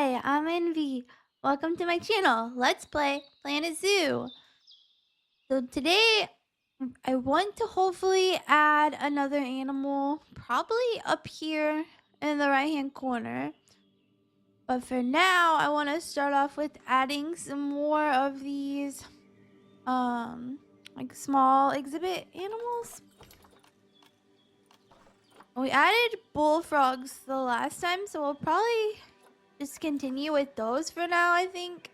Hi, I'm Envy. Welcome to my channel. Let's play Planet Zoo. So today I want to hopefully add another animal, probably up here in the right hand corner. But for now, I want to start off with adding some more of these like small exhibit animals. We added bullfrogs the last time, so we'll probably just continue with those for now, I think.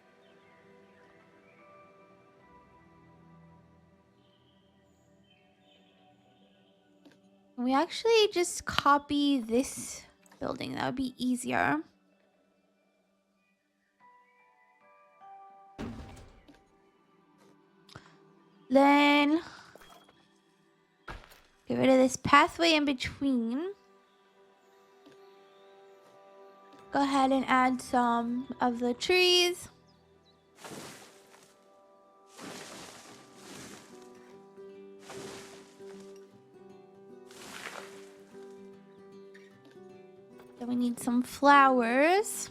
We actually just copy this building. That would be easier. Then get rid of this pathway in between. Go ahead and add some of the trees. Then we need some flowers.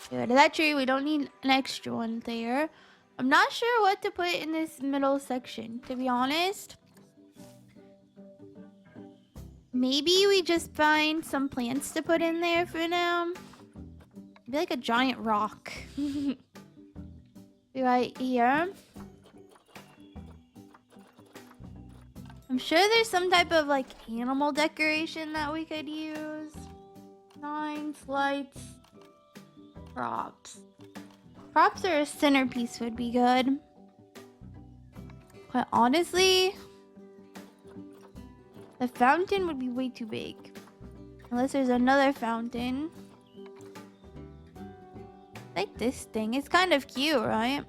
Get rid of that tree. We don't need an extra one there. I'm not sure what to put in this middle section, to be honest. Maybe we just find some plants to put in there for now. Maybe like a giant rock. Right here. I'm sure there's some type of like animal decoration that we could use. Signs, lights, props. Props or a centerpiece would be good. But honestly, the fountain would be way too big. Unless there's another fountain. Like this thing. It's kind of cute, right?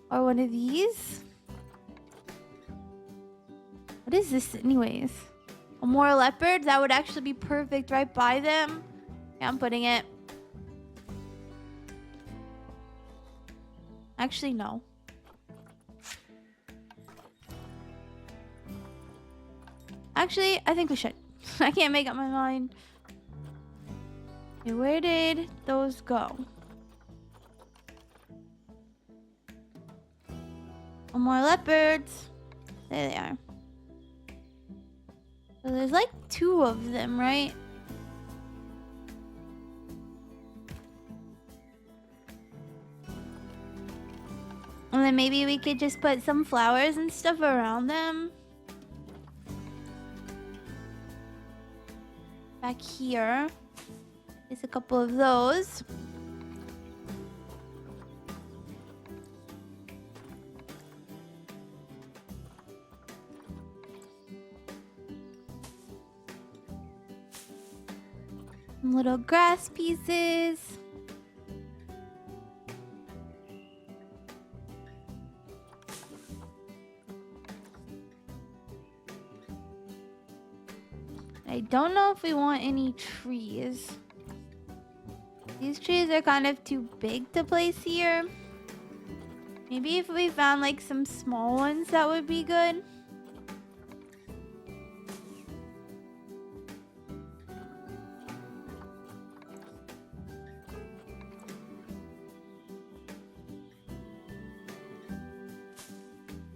Or one of these. What is this anyways? A more leopard? That would actually be perfect right by them. Yeah, I'm putting it. Actually, no. Actually, I think we should. I can't make up my mind. Okay, where did those go? One more leopards. There they are. So there's like 2 of them, right? And then maybe we could just put some flowers and stuff around them. Back here. There's a couple of those. Some little grass pieces. I don't know if we want any trees. These trees are kind of too big to place here. Maybe if we found like some small ones, that would be good.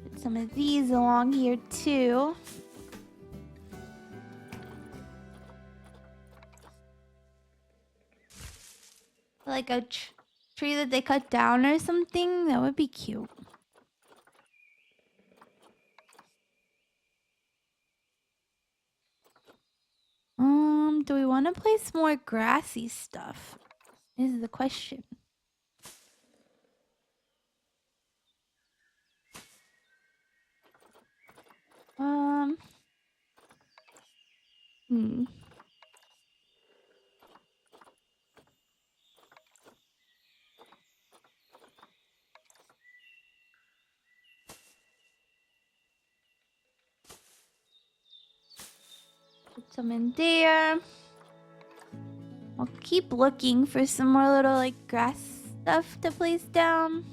Put some of these along here too. Like a tree that they cut down or something. That would be cute. Do we want to place more grassy stuff? Is the question. Hmm. Put some in there. I'll keep looking for some more little like grass stuff to place down.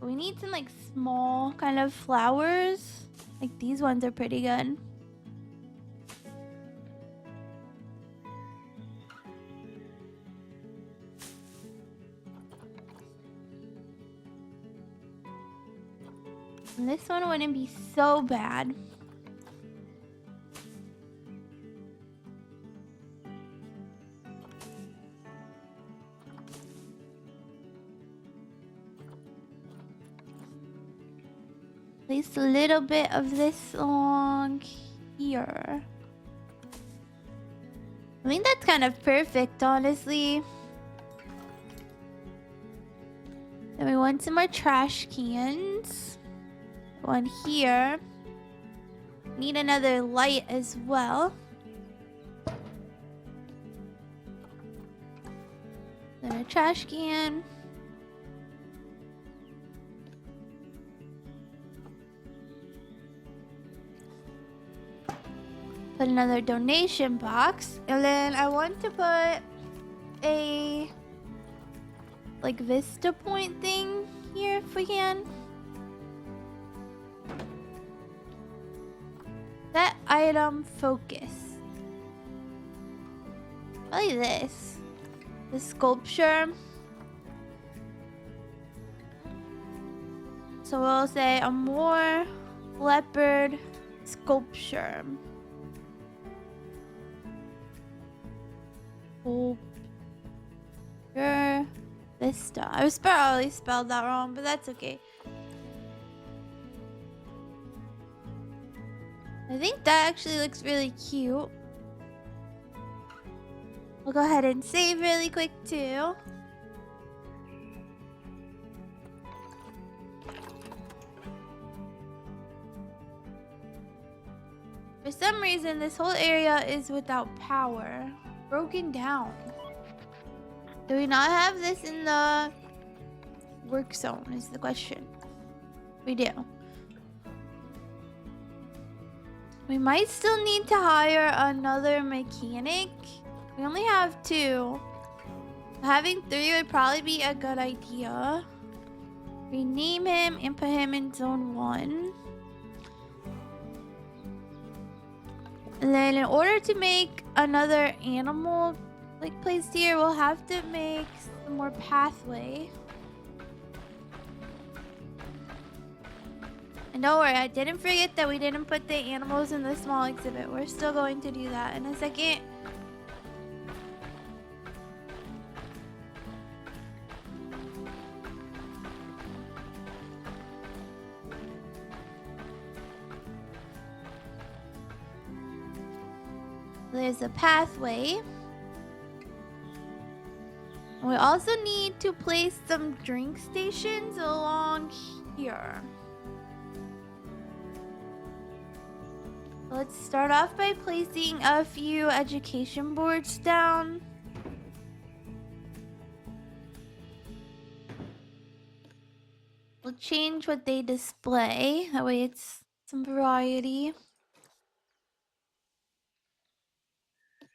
We need some like small kind of flowers. Like these ones are pretty good. And this one wouldn't be so bad. Place a little bit of this along here. I think that's kind of perfect, honestly. Then we want some more trash cans. One here. Need another light as well. Then a trash can. Put another donation box. And then I want to put a like vista point thing here if we can. Set item focus. Probably this. The sculpture. So we'll say a more leopard sculpture. Sculpture vista. I probably spelled that wrong, but that's okay. I think that actually looks really cute. We'll go ahead and save really quick too. For some reason, this whole area is without power. Broken down. Do we not have this in the work zone is the question. We do. We might still need to hire another mechanic. We only have 2. Having 3 would probably be a good idea. Rename him and put him in zone 1. And then in order to make another animal like placed here, we'll have to make some more pathway. And don't worry, I didn't forget that we didn't put the animals in the small exhibit. We're still going to do that in a second. There's a pathway. We also need to place some drink stations along here. Let's start off by placing a few education boards down. We'll change what they display. That way it's some variety.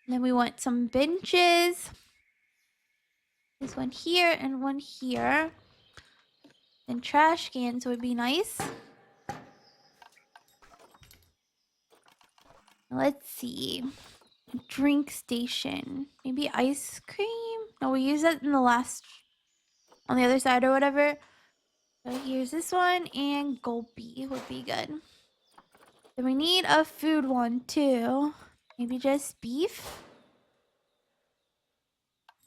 And then we want some benches. This one here and one here. And trash cans would be nice. Let's see. Drink station. Maybe ice cream? No, we use that in the last... on the other side or whatever. So here's this one. And Gulpy would be good. Then we need a food one too. Maybe just beef?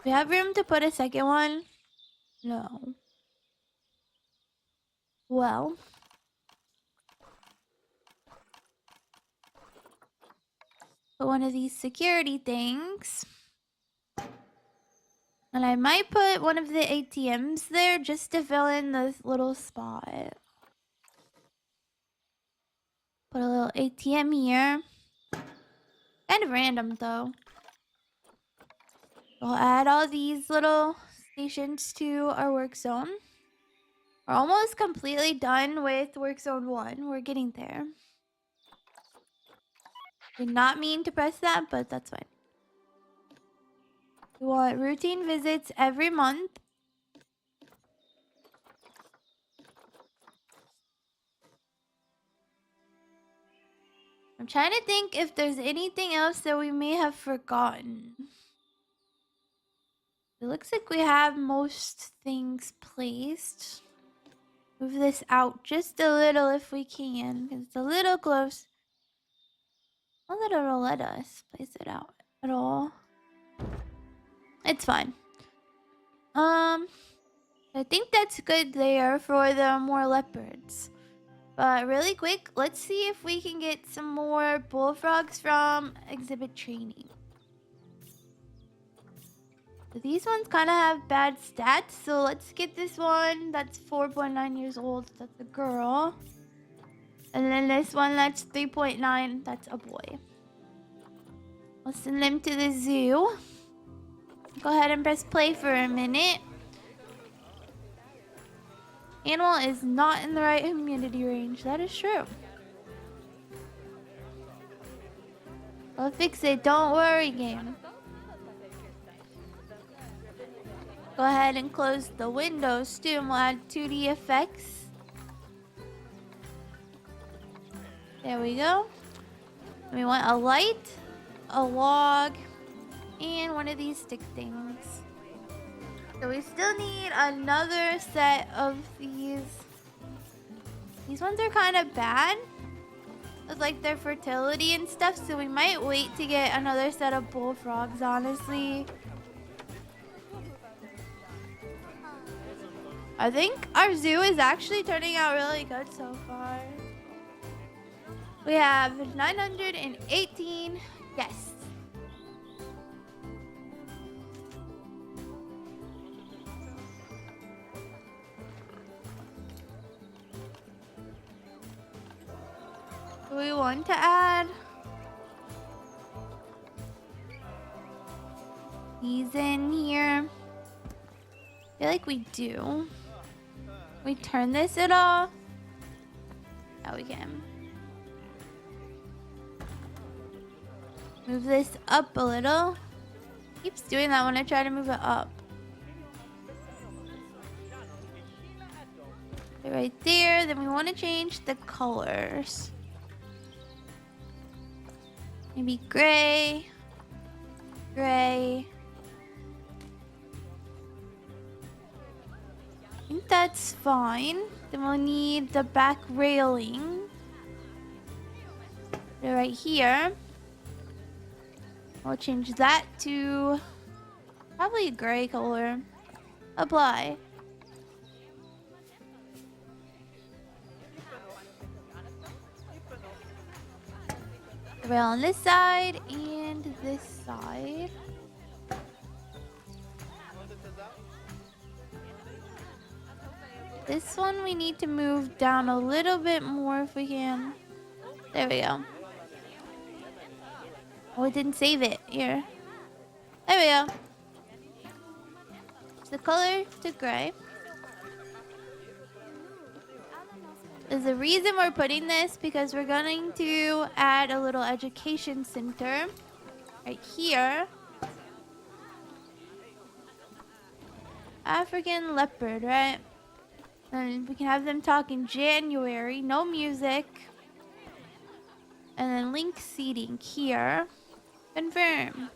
We have room to put a second one? No. Well. Put one of these security things. And I might put one of the ATMs there just to fill in this little spot. Put a little ATM here. Kind of random though. We'll add all these little stations to our work zone. We're almost completely done with work zone 1. We're getting there. Did not mean to press that, but that's fine. We want routine visits every month. I'm trying to think if there's anything else that we may have forgotten. It looks like we have most things placed. Move this out just a little if we can, because it's a little close. Not that it'll let us place it out at all. It's fine. I think that's good there for the more leopards. But really quick, let's see if we can get some more bullfrogs from exhibit training. So these ones kind of have bad stats, so let's get this one that's 4.9 years old. That's a girl. And then this one that's 3.9. That's a boy. We'll send them to the zoo. Go ahead and press play for a minute. Animal is not in the right humidity range. That is true. I'll fix it. Don't worry, game. Go ahead and close the windows too, and we'll add 2D effects. There we go. We want a light, a log, and one of these stick things. So we still need another set of these. These ones are kind of bad with like their fertility and stuff, so we might wait to get another set of bullfrogs, honestly. I think our zoo is actually turning out really good so far. We have 918 guests. Do we want to add these in here? I feel like we do. We turn this at all? Yeah, we can. Move this up a little. Keeps doing that when I try to move it up. Right there. Then we want to change the colors. Maybe gray. Gray. I think that's fine. Then we'll need the back railing. Right here. We'll change that to probably a gray color. Apply. The rail on this side and this side. This one we need to move down a little bit more if we can. There we go. Oh, it didn't save it. Here. There we go. It's the color to gray. There's a reason we're putting this because we're going to add a little education center right here. African leopard, right? And we can have them talk in January. No music. And then link seating here. Confirm.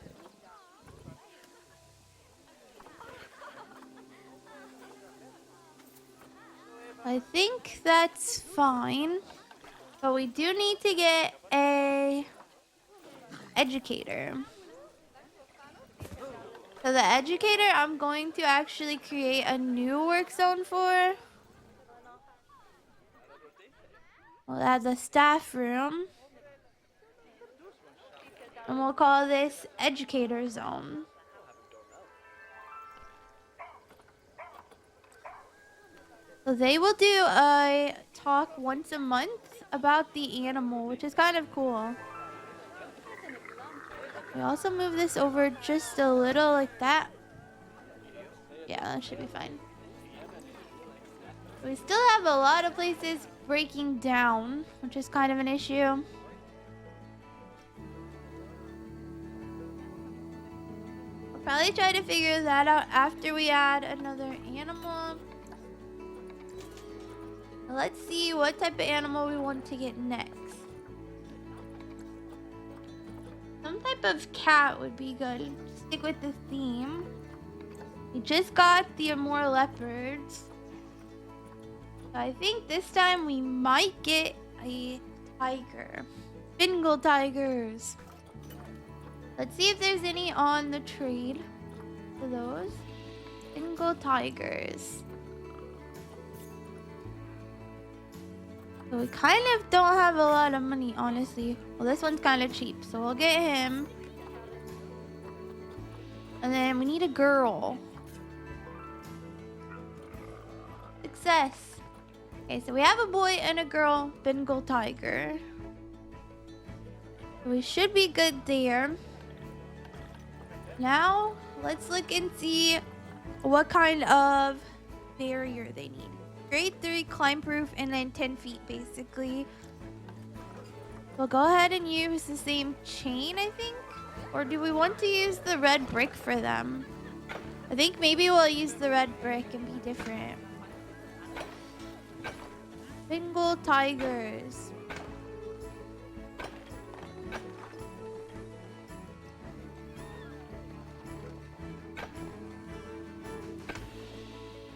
I think that's fine. But we do need to get a educator. So the educator I'm going to actually create a new work zone for. We'll add the staff room. And we'll call this educator zone. So they will do a talk once a month about the animal, which is kind of cool. We also move this over just a little like that. Yeah, that should be fine. We still have a lot of places breaking down, which is kind of an issue. We'll probably try to figure that out after we add another animal. Let's see what type of animal we want to get next. type of cat would be good? Stick with the theme. We just got the more leopards. So I think this time we might get a tiger. Bengal tigers. Let's see if there's any on the trade for those. Bengal tigers. So we kind of don't have a lot of money, honestly. Well, this one's kind of cheap, so we'll get him. And then we need a girl. Success. Okay, so we have a boy and a girl, Bengal tiger. So we should be good there. Now, let's look and see what kind of barrier they need. Grade 3 climb proof and then 10 feet basically. We'll go ahead and use the same chain, I think. Or do we want to use the red brick for them? I think maybe we'll use the red brick and be different. Bengal tigers.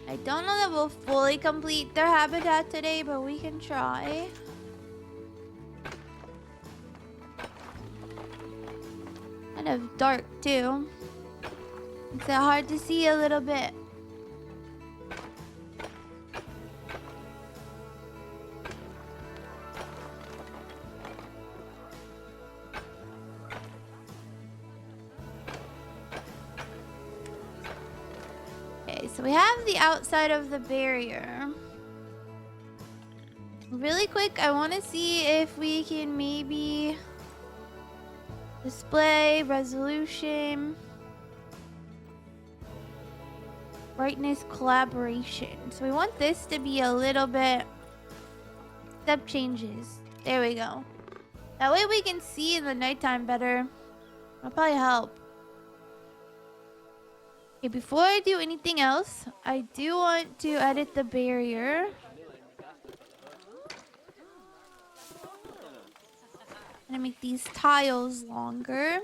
I don't know that we'll fully complete their habitat today, but we can try. Kind of dark too. It's hard to see a little bit. So we have the outside of the barrier. Really quick, I want to see if we can maybe display, resolution, brightness, collaboration. So we want this to be a little bit step changes. There we go. That way we can see in the nighttime better. That'll probably help. Okay, before I do anything else, I do want to edit the barrier. I'm gonna make these tiles longer.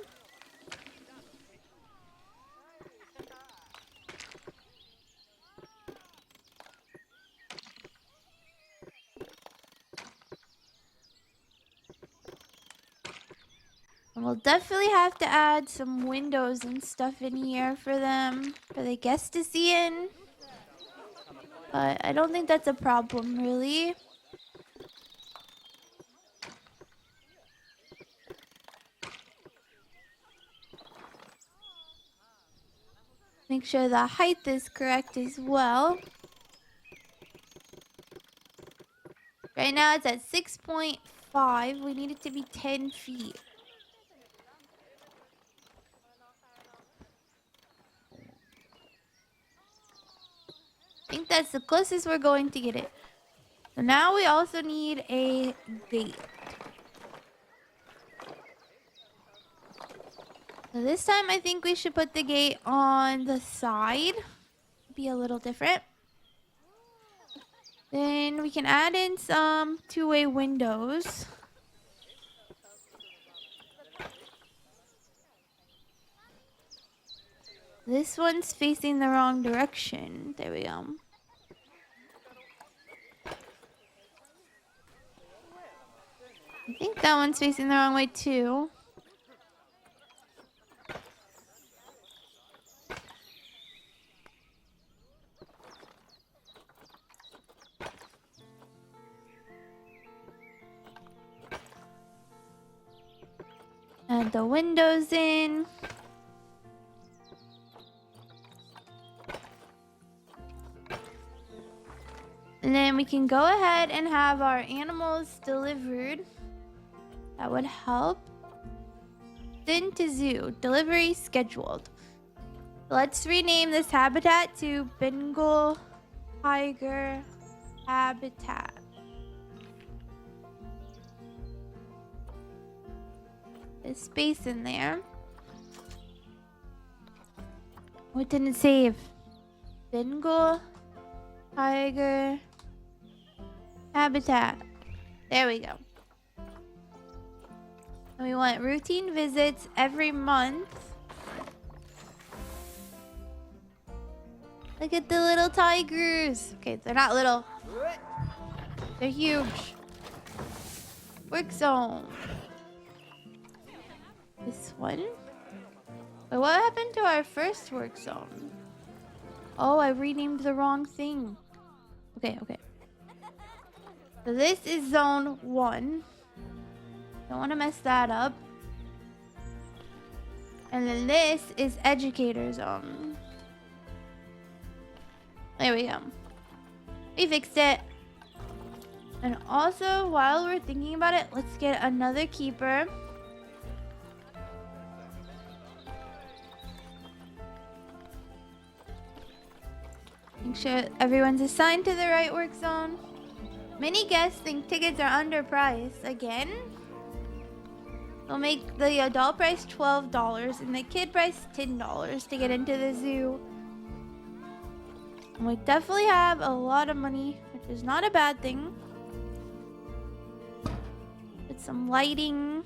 And we'll definitely have to add some windows and stuff in here for them, for the guests to see in. But I don't think that's a problem, really. Make sure the height is correct as well. Right now it's at 6.5. We need it to be 10 feet. I think that's the closest we're going to get it. So now we also need a gate. So this time I think we should put the gate on the side. Be a little different. Then we can add in some two-way windows. This one's facing the wrong direction. There we go. I think that one's facing the wrong way too. Add the windows in. And then we can go ahead and have our animals delivered. That would help. Then to zoo. Delivery scheduled. Let's rename this habitat to Bengal Tiger Habitat. There's space in there. What didn't save? Bengal Tiger Habitat. There we go. And we want routine visits every month. Look at the little tigers. Okay, they're not little. They're huge. Work zone. This one. Wait, what happened to our first work zone? Oh, I renamed the wrong thing. Okay. So this is zone 1. Don't want to mess that up. And then this is educator zone. There we go. We fixed it. And also, while we're thinking about it, let's get another keeper. Make sure everyone's assigned to the right work zone. Many guests think tickets are underpriced. Again, they'll make the adult price $12 and the kid price $10 to get into the zoo. And we definitely have a lot of money, which is not a bad thing. Put some lighting.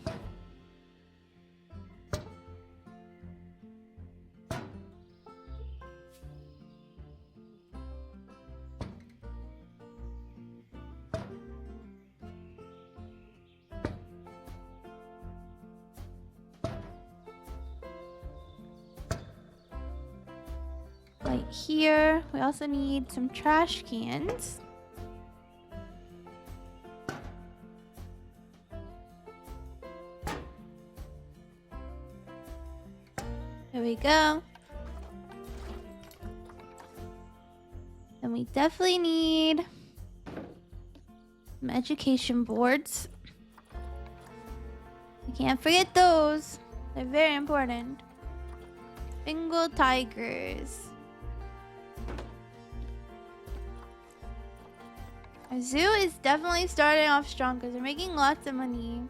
Right here. We also need some trash cans. There we go. And we definitely need some education boards. We can't forget those. They're very important. Bengal tigers. Our zoo is definitely starting off strong because they're making lots of money.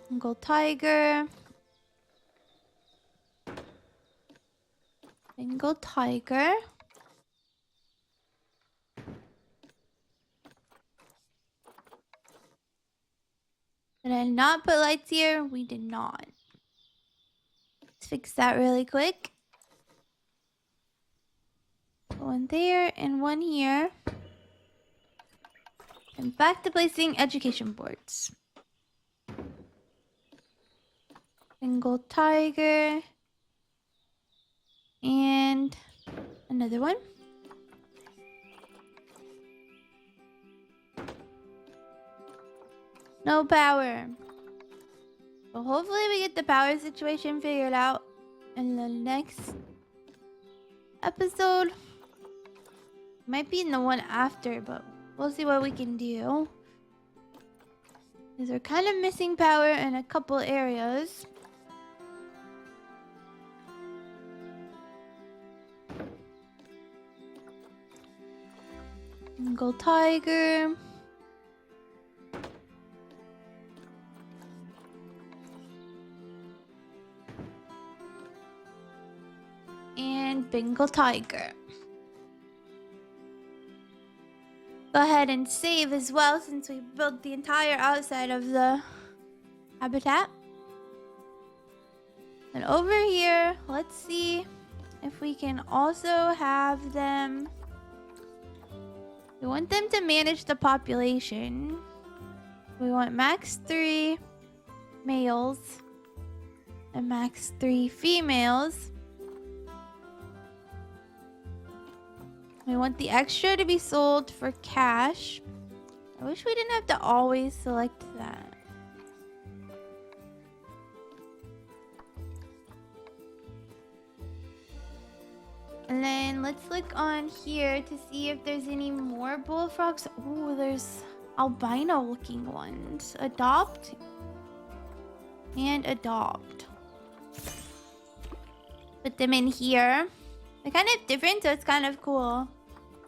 Bengal tiger. Bengal tiger. Did I not put lights here? We did not. Let's fix that really quick. One there and one here. And back to placing education boards. Bengal tiger. And another one. No power. Well, hopefully we get the power situation figured out in the next episode. Might be in the one after, but we'll see what we can do. Because we're kind of missing power in a couple areas. Bengal tiger. And Bengal tiger. Go ahead and save as well since we built the entire outside of the habitat. And over here, let's see if we can also have them. We want them to manage the population. We want max 3 males and max 3 females. We want the extra to be sold for cash. I wish we didn't have to always select that. And then let's look on here to see if there's any more bullfrogs. Oh, there's albino looking ones. Adopt and adopt. Put them in here. They're kind of different, so it's kind of cool.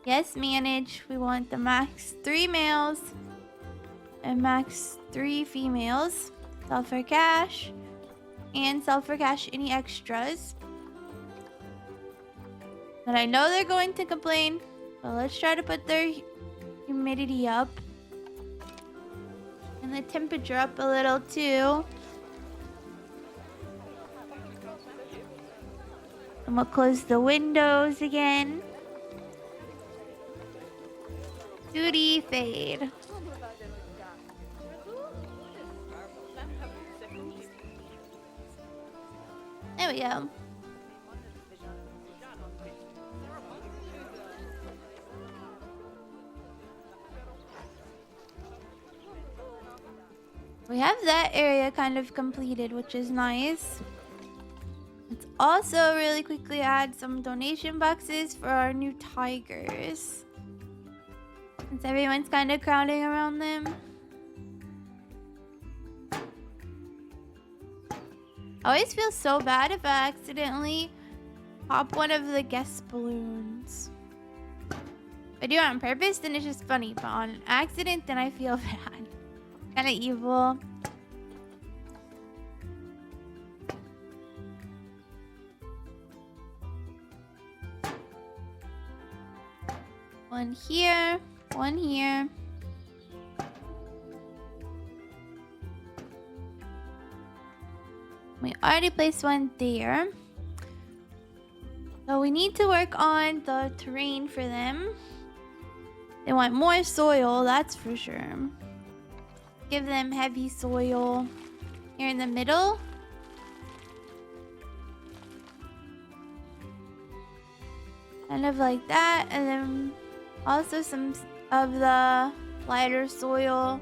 Yes, manage. We want the max 3 males and max 3 females. Sell for cash. And sell for cash any extras. And I know they're going to complain, but let's try to put their humidity up. And the temperature up a little too. And we'll close the windows again. Duty fade. There we go. We have that area kind of completed, which is nice. Let's also really quickly add some donation boxes for our new tigers, since everyone's kind of crowding around them. I always feel so bad if I accidentally pop one of the guest balloons. If I do it on purpose, then it's just funny. But on accident, then I feel bad. Kind of evil. One here. One here. We already placed one there. So we need to work on the terrain for them. They want more soil, that's for sure. Give them heavy soil here in the middle. Kind of like that. And then also some of the lighter soil.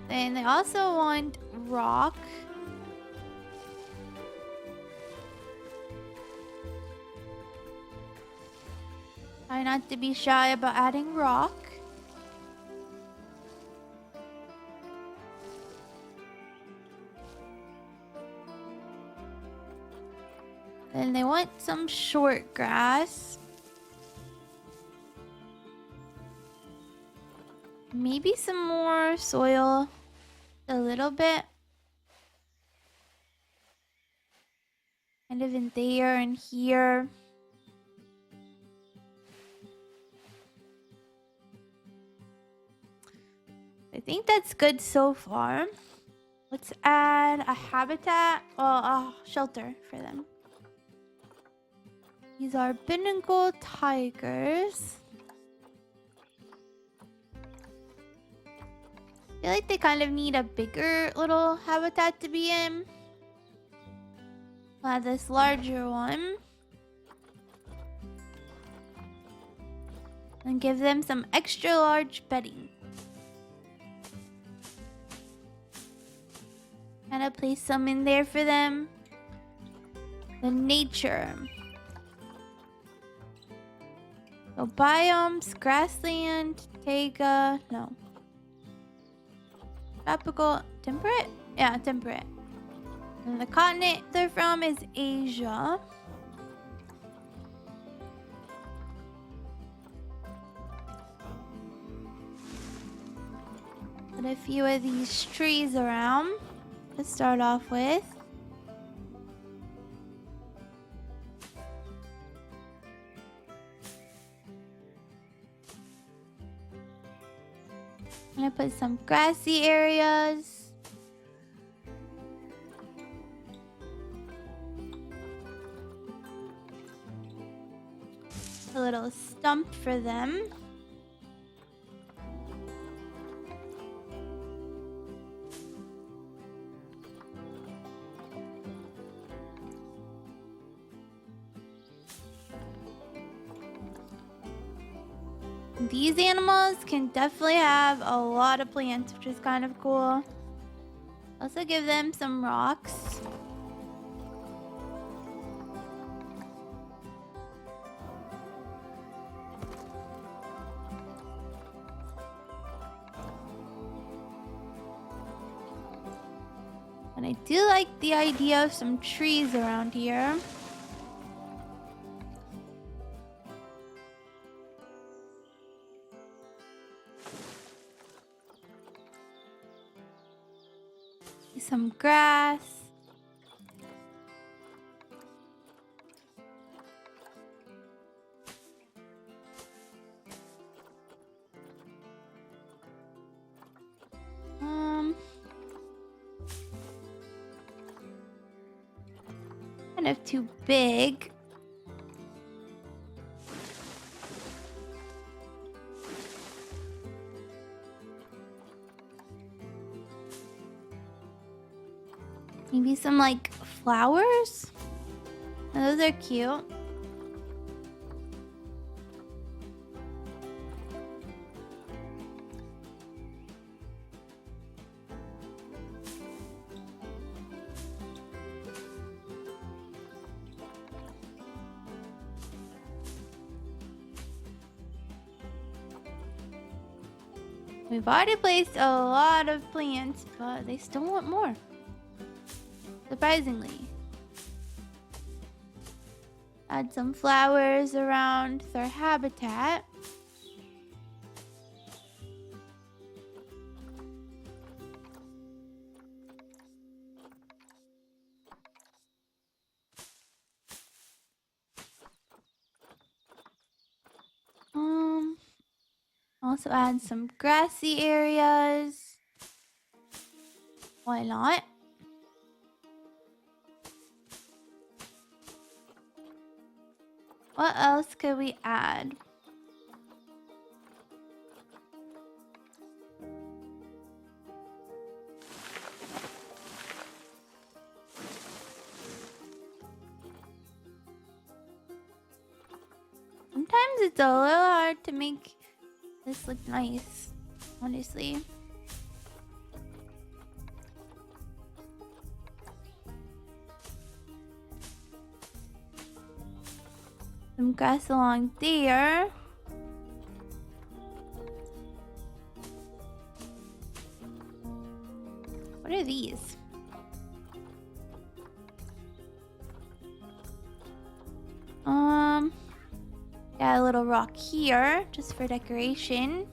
And they also want rock. Try not to be shy about adding rock. Then they want some short grass. Maybe some more soil. A little bit. Kind of in there and here. I think that's good so far. Let's add a habitat, well, a shelter for them. These are Bengal tigers. I feel like they kind of need a bigger little habitat to be in. We'll have this larger one. And give them some extra large bedding. Kind of place some in there for them. The nature. So biomes, grassland, taiga, no. Tropical, temperate? Yeah, temperate. And the continent they're from is Asia. Put a few of these trees around to start off with. I'm gonna put some grassy areas. A little stump for them. These animals can definitely have a lot of plants, which is kind of cool. Also give them some rocks. And I do like the idea of some trees around here. Some grass. Kind of too big. Maybe some like flowers? Those are cute. We've already placed a lot of plants, but they still want more. Surprisingly. Add some flowers around their habitat. Also add some grassy areas. Why not? What else could we add? Sometimes it's a little hard to make this look nice, honestly. Some grass along there. What are these? Got a little rock here, just for decoration.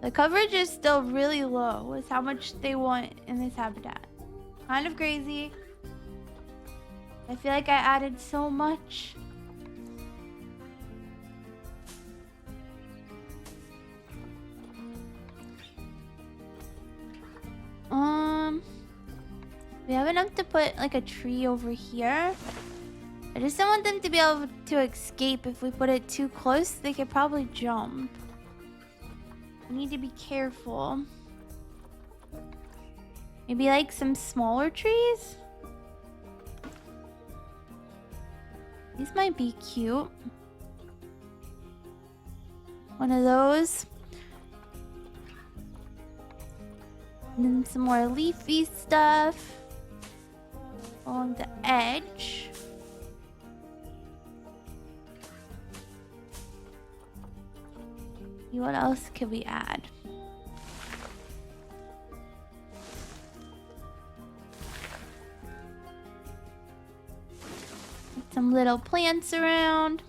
The coverage is still really low with how much they want in this habitat. Kind of crazy. I feel like I added so much. We have enough to put like a tree over here. I just don't want them to be able to escape. If we put it too close, they could probably jump. We need to be careful. Maybe like some smaller trees? These might be cute. One of those. And then some more leafy stuff along the edge. What else could we add? Some little plants around.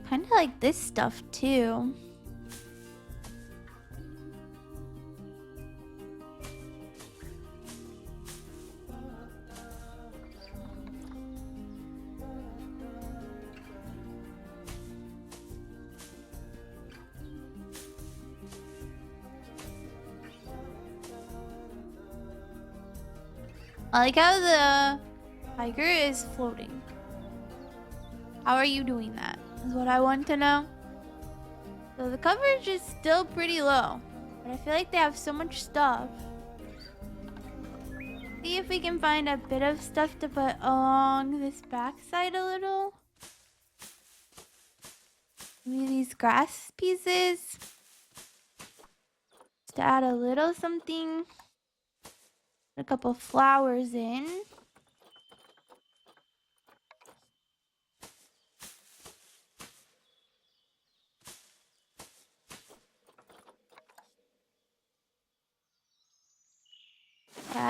Kind of like this stuff too. I like how the tiger is floating. How are you doing that? Is what I want to know. So the coverage is still pretty low, but I feel like they have so much stuff. See if we can find a bit of stuff to put along this backside a little. Maybe these grass pieces. Just to add a little something. A couple flowers in.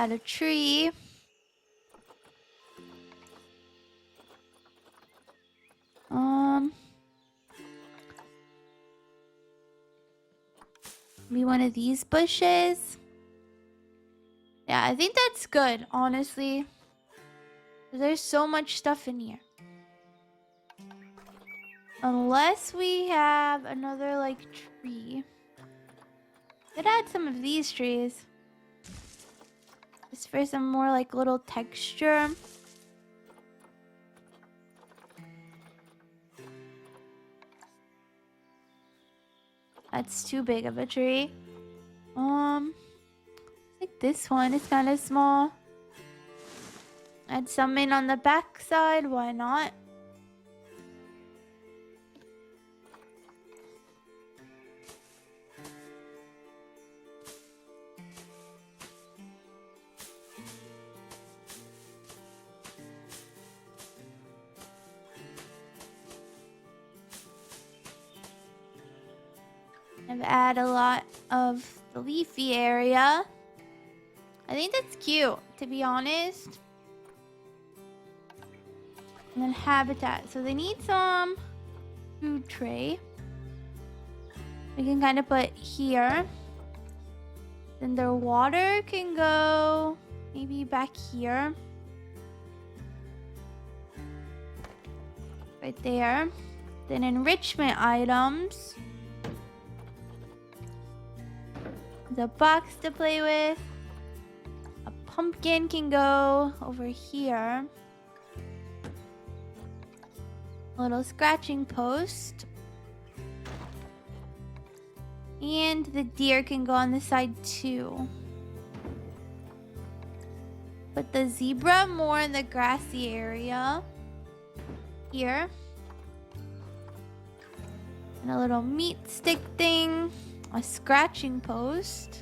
add a tree. Maybe one of these bushes. Yeah, I think that's good, honestly. There's so much stuff in here. Unless we have another, like, tree. Could add some of these trees. Just for some more, like, little texture. That's too big of a tree. Like this one is kind of small. Add some in on the back side. Why not? I've add a lot of the leafy area. I think that's cute, to be honest. And then habitat. So they need some food tray. We can kind of put here. Then their water can go maybe back here. Right there. Then enrichment items. The box to play with. A pumpkin can go over here. A little scratching post. And the deer can go on the side too. Put the zebra more in the grassy area. Here. And a little meat stick thing. A scratching post.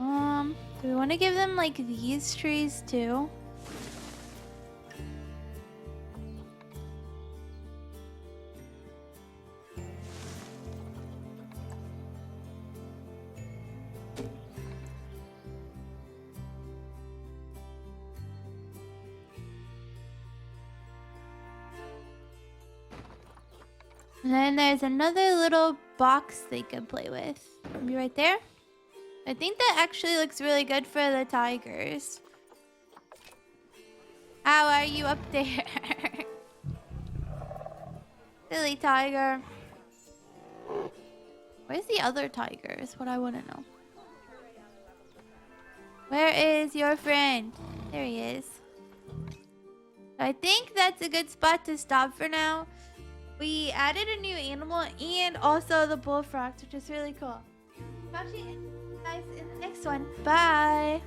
Do we want to give them like these trees too? And then there's another little box they can play with. Maybe right there. I think that actually looks really good for the tigers. How are you up there? Silly tiger. Where's the other tiger is what I want to know. Where is your friend? There he is. I think that's a good spot to stop for now. We added a new animal and also the bullfrogs, which is really cool. Talk to you guys in the next one. Bye.